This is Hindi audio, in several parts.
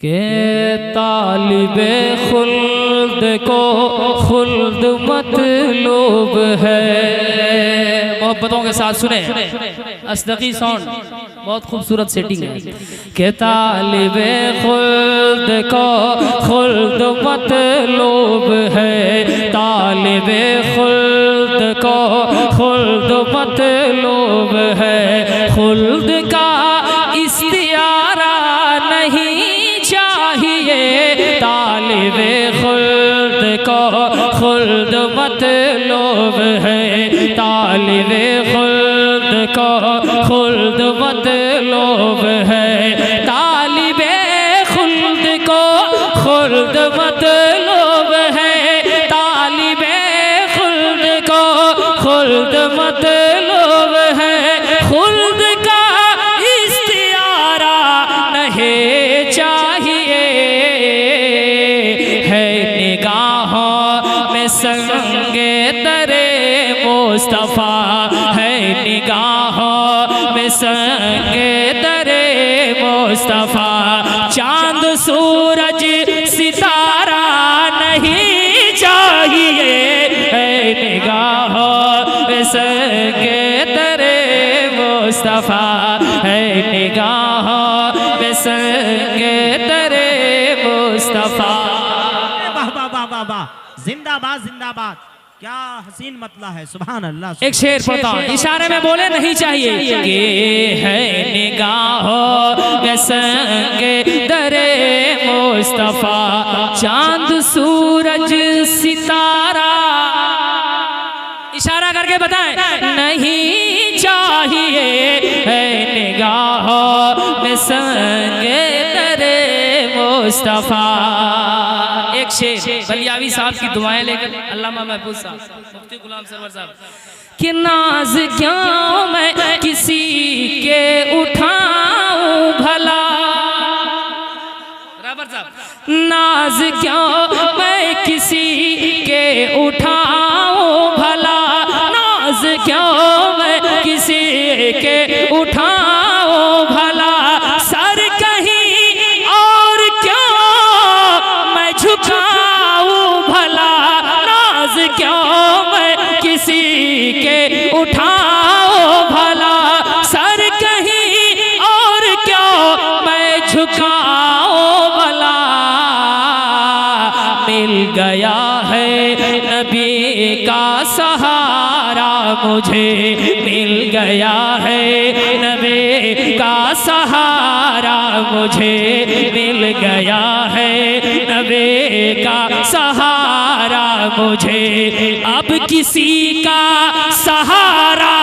के तालिबे खुल्द को खुल्द मतलूब है। मोहब्बतों के साथ सुने, असदकी साउंड, बहुत खूबसूरत सेटिंग है। के तालिबे खुल्द को खुल्द मतलूब है, तालिबे खुल्द को खुल्द मतलूब है। खुल्द का इस्तियारा नहीं चाहिए, तालिबे खुल्द को खुल्द मतलूब है, तालिबे खुल्द को खुल्द मतलूब है, तालिबे खुल्द को खुल्द मतलूब है, तालिबे खुल्द को खुल्द मतलूब है। खुल्द का इस्तियारा नहीं चाहिए, है निगाहों में संगे तरे मुस्तफ़ा, है निगाहों में संगे तरे मुस्तफ़ा। चांद सूरज सितारा नहीं चाहिए, है निगाहों में संगे तरे मुस्तफ़ा, है निगाहों में संगे तरे मुस्तफ़ा। वाह वाह वाह वाह वाह, जिंदाबाद जिंदाबाद, क्या हसीन मतला है, सुभान अल्लाह। एक शेर पढ़ता हूं, इशारे में बोले नहीं चाहिए। ये है निगाहों में संगे दरे मुस्तफ़ा, चांद सूरज सितारा, इशारा करके बताएं, नहीं चाहिए, है निगाहों में संगे दरे मुस्तफ़ा। एक शेर बलियावी साहब की दुआएं लेकर, अल्लामा महफूज साहब, मुफ्ती गुलाम सरवर साहब। कि नाज क्यों मैं किसी के उठाऊं भला, रबर साहब, नाज क्यों मैं किसी के उठाऊं भला, नाज क्यों मैं किसी के उठाऊं भला, सर कहीं और क्यों मैं झुकाऊं भला, नाज क्यों मैं किसी के उठाऊं भला, सर कहीं और क्यों मैं झुकाऊं भला। मिल गया है नबी का सहारा मुझे, मिल गया है नबी का सहारा मुझे, मिल गया है नबी का सहारा मुझे। अब किसी का सहारा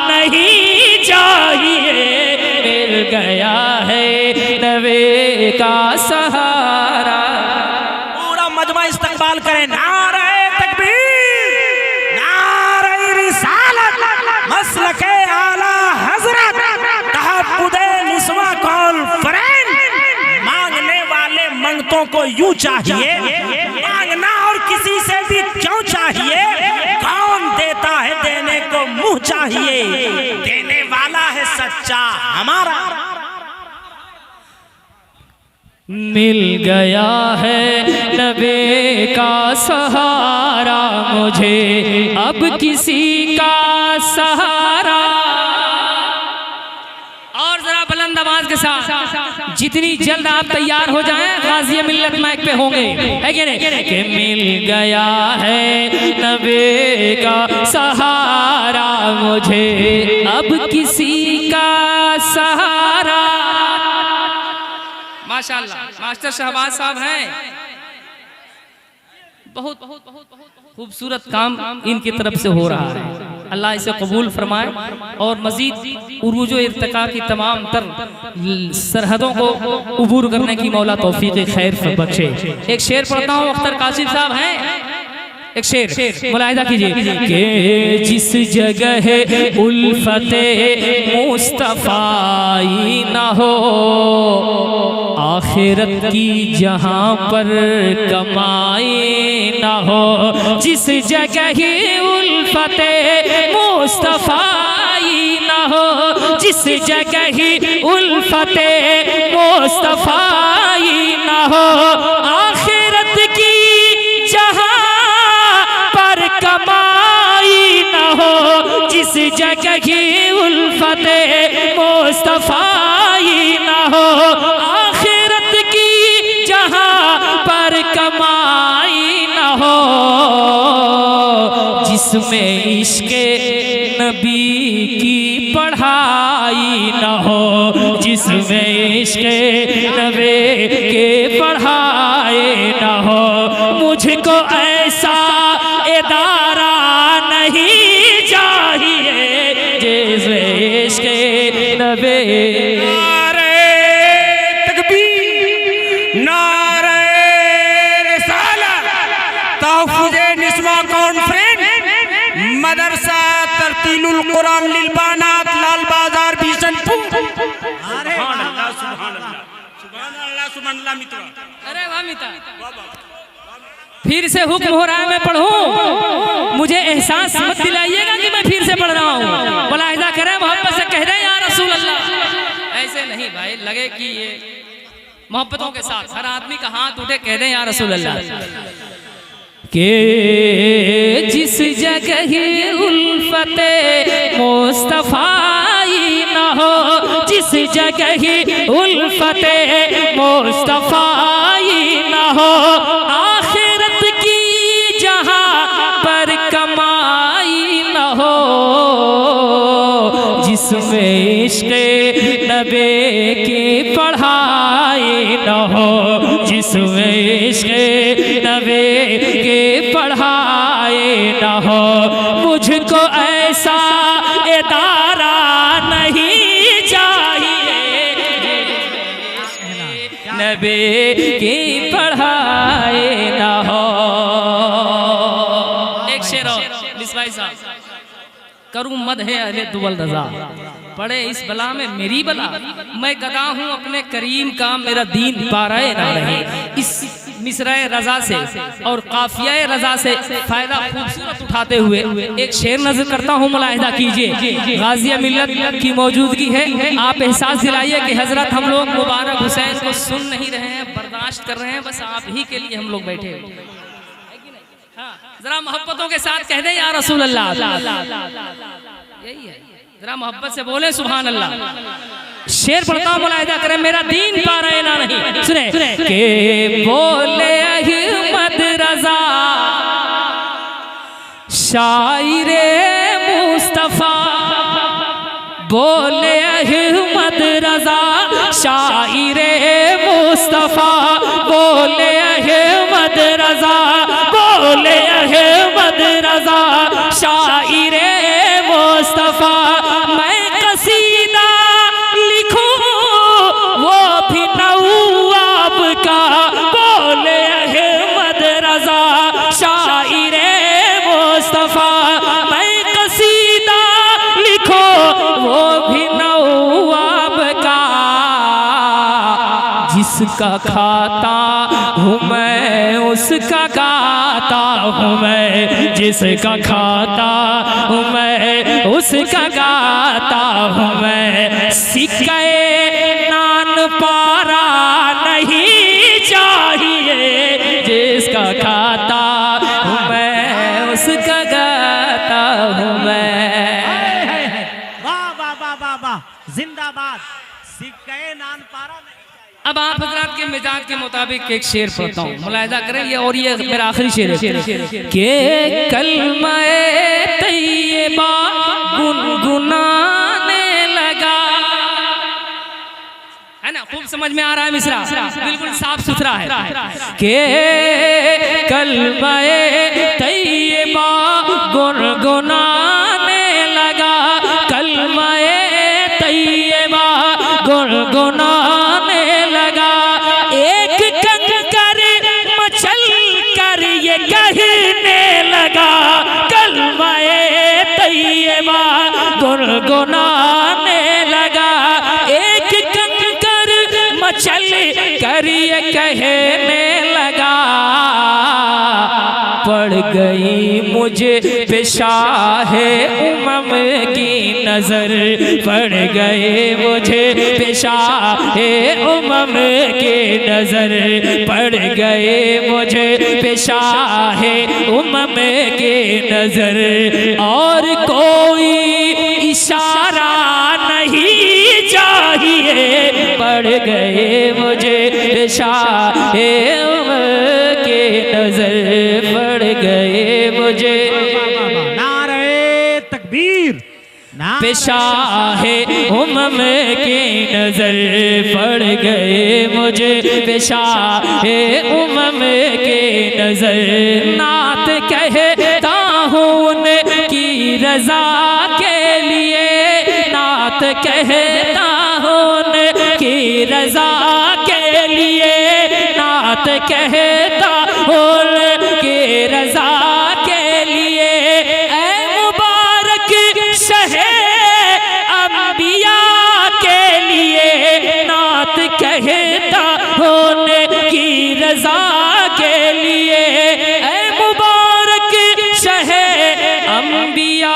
नहीं चाहिए, मिल गया है नबी का सहारा। पूरा मजमा इस्तकबाल करें, नारे तकबीर, नारे रिसालत, मसलके आला हजरत, तहफ्फुज़े निस्वां कॉन्फ्रेंस। मांगने वाले मंगतों को यूं चाहिए, मांगना और किसी से भी क्यों चाहिए, कौन देता है देने को मुंह चाहिए, देने वाला है सच्चा हमारा। मिल गया है नबी का सहारा मुझे, अब किसी का सहारा। और जरा बुलंद आवाज के साथ, जितनी जल्द आप तैयार हो जाएं, गाज़ी मिल्लत माइक पे होंगे, है कि नहीं? कि मिल गया है नबी का सहारा मुझे, अब किसी का सहारा। माशाअल्लाह, मास्टर शहबाज साहब हैं, बहुत खूबसूरत काम इनकी तरफ से हो रहा है। अल्लाह इसे कबूल फरमाए और मजीद उरूजो इर्तिका की तमाम तर सरहदों को उबूर करने की मौला तौफीक खैर बख्शे। एक शेर पढ़ता हूँ, अख्तर कासिम साहब हैं, एक शेर मुलाहिदा कीजिए। कि जिस जगह उल्फते मुस्तफ़ाई न हो, आखिरत की जहां पर कमाई न हो, जिस जगह ही उल्फते मुस्तफ़ाई न हो, जिस जगह ही उल्फते मुस्तफ़ाई न जगह ही उल्फते मुस्तफाई न हो, आखिरत की जहां पर कमाई न हो, जिसमें इश्क़े नबी की पढ़ाई न हो, जिसमें इश्क़े नबी के पढ़ाई न हो। मुझको ऐसा इदारा नहीं चाहिए जिसमें इश्क़े नबी। नारे तकबीर, नारे रिसालत, तहफ़्फ़ुज़े निस्वां कॉन्फ्रेंस, मदरसा तरतीलुल कुरान लिल बानात, लाल बाजार बिशनपुर। सुभान अल्लाह, सुभान अल्लाह, सुभान अल्लाह, सुभान अल्लाह मित्रा। अरे वाह मिता, फिर से हुक्म हो रहा है मैं पढ़ूं, मुझे एहसास मत दिलाइएगा कि मैं फिर से पढ़ रहा हूँ। मुलाहिज़ा करें, मोहब्बत से कह दें या रसूल अल्लाह। ऐसे नहीं भाई, लगे कि ये मोहब्बतों के साथ हर आदमी का हाथ उठे, कह दें या रसूल अल्लाह। के जिस जगह ही उल्फते मुस्तफाई न हो, जिस जगह ही उल्फते मुस्तफाई न हो, आखिरत की जहां पर कमाई न हो, जिसमें इश्क़े नबी की पढ़ाई न हो, जिसमें इश्क़े नबी की पढ़ाई न हो। मुझको ऐसा इदारा नहीं चाहिए नबी की पढ़ाई न हो। एक शेर और मिसबाई साहब, करूं मद है अहले दुवल रजा, पड़े इस बला में मेरी बला, मैं गदा हूं अपने करीम का, मेरा दीन पाराए ना रहे। इस मिसराए रजा से और काफियाए रजा से फायदा खूबसूरत उठाते हुए एक शेर नजर करता हूँ, मुलाहिदा कीजिए। गाज़िया मिल्लत की मौजूदगी है, आप एहसास दिलाइए कि हजरत हम लोग मुबारक हुसैन को सुन नहीं रहे हैं, बर्दाश्त कर रहे हैं, बस आप ही के लिए हम लोग बैठे हैं। जरा मोहब्बतों के साथ कह दें या रसूल अल्लाह। यही है, जरा मोहब्बत से बोले सुभान अल्लाह। शेर पढ़ता हूं, मुलाहिदा करें, मेरा दीन पा रहे ना नहीं। सुने के बोले अहमद रजा शायरे मुस्तफा, बोले अहमद रजा शायरे मुस्तफा, बोले अहमद रजा, बोले अहमद रजा शायरे मुस्तफा। मैं कसीदा लिखूं वो भी नवाब का, बोले अहमद रजा शायरे मुस्तफा। मैं कसीदा लिखो वो भी नवाब का, जिसका खाता हूँ मैं उसका गाता हूँ मैं, जिसका खाता हूँ मैं उसका गाता हूँ मैं। सिक्के नान पारा नहीं चाहिए, जिसका खाता हूँ मैं उसका गाता हूँ मैं। वाह वाह वाह वाह वाह, जिंदाबाद। सिक्के नान पारा। अब आप हजरात के मिजाज के मुताबिक एक शेर पढ़ता हूँ, मुलाहिदा करें, ये और ये मेरा आखिरी शेर है। के कलमाए तैयबा गुनगुनाने लगा, है ना, खूब समझ में आ रहा है मिसरा, बिल्कुल साफ सुथरा है। के कलमाए तैयबा गुनगुनाने लगा, कलमाए तैयबा गुनगुनाने लगा। एक कंकर मचल कर ये कहने लगा, कलमाए तैयबा गुनगुनाने लगा। एक कंकर मचल कर ये कहने लगा, पड़ गई मुझे पे शाहे उमम की नजर, पड़ गए मुझे पे शाहे उमम की नजर, पड़ गए मुझे पे शाहे उमम की नजर। और कोई पड़ गए मुझे शाहे उमर के नजर पड़ गए मुझे नारे तकबीर पेशाहे उमम के नजर पड़ गए मुझे पेशाहे उमम के नजर नात कहता हूँ उनकी रजा के लिए नात कहता हूँ उनकी रजा के लिए नात कहता हूँ उनकी रजा के लिए ऐ मुबारक शहे अंबिया के लिए नात कहता होने की रजा के लिए ऐ मुबारक शहे अंबिया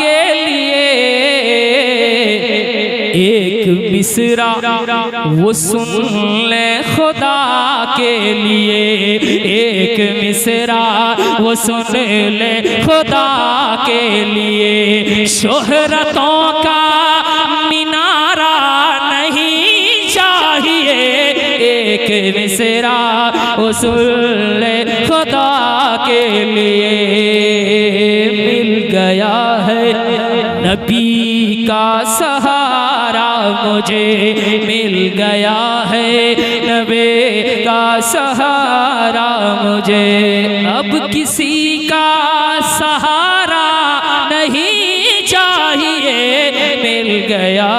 के लिए एक मिसरा वो सुन ले खुदा के लिए एक मिसरा वो सुन ले खुदा के लिए शोहरतों का मीनारा नहीं चाहिए एक मिसरा वो सुन ले खुदा के लिए मिल गया है नबी का सहारा मुझे मिल गया है नबी का सहारा मुझे अब किसी का सहारा नहीं चाहिए मिल गया